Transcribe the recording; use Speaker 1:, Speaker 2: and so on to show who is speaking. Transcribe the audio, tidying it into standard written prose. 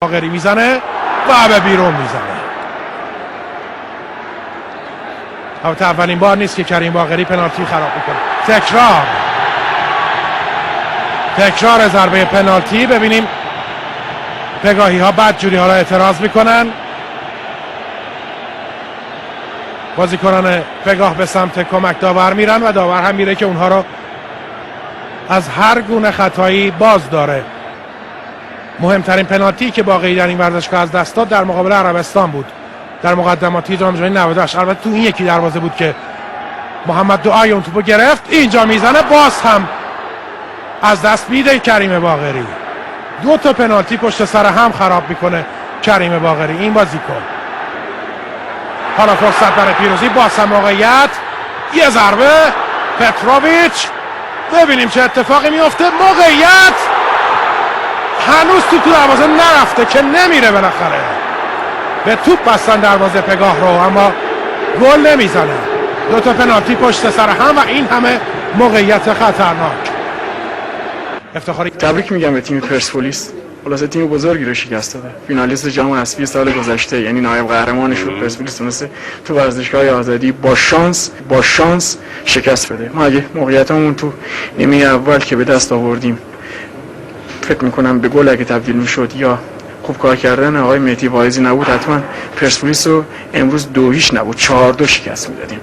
Speaker 1: باقری میزنه و به بیرون میزنه. البته اولین بار نیست که کریم باقری پنالتی خراب میکنه. تکرار ضربه پنالتی. ببینیم پگاهی ها بدجوری ها را اعتراض میکنن. بازیکنان پگاه به سمت کمک داور میرن و داور هم میره که اونها رو از هر گونه خطایی باز داره. مهمترین پنالتی که باقری در این ورزشگاه از دست داد در مقابل عربستان بود در مقدماتی جام جهانی 98. البته تو این یکی دروازه بود که محمد دعای اون توپو گرفت. اینجا میزنه، باز هم از دست میده کریم باقری. دو تا پنالتی پشت سر هم خراب میکنه کریم باقری این بازیکن. حالا فرصت برای پیروزی، باز هم موقعیت، یه ضربه پتروویچ. ببینیم چه اتفاقی میفته. موقعیت هنوز تو دروازه نرفته که نمیره، بالاخره به توپ بستن دروازه پگاه رو اما گل نمیزنه. دو تا پنالتی پشت سر هم و این همه موقعیت خطرناک. افتخاری
Speaker 2: تبریک میگم به تیم پرسپولیس. خلاصه تیم بزرگی رو شکست داده. فینالیست جام حذفی سال گذشته، یعنی نایب قهرمان شد. پرسپولیس تونسته تو ورزشگاه آزادی با شانس شکست بده. ما اگه موقعیتمون تو نیمه اول که به دست آوردیم فکر میکنم به گل اگه تبدیل میشد یا خوب کار کردن آقای مهدی واعظی نبود، حتما پرسپولیس رو امروز 2-0 نبود 4-2 شکست میدادیم.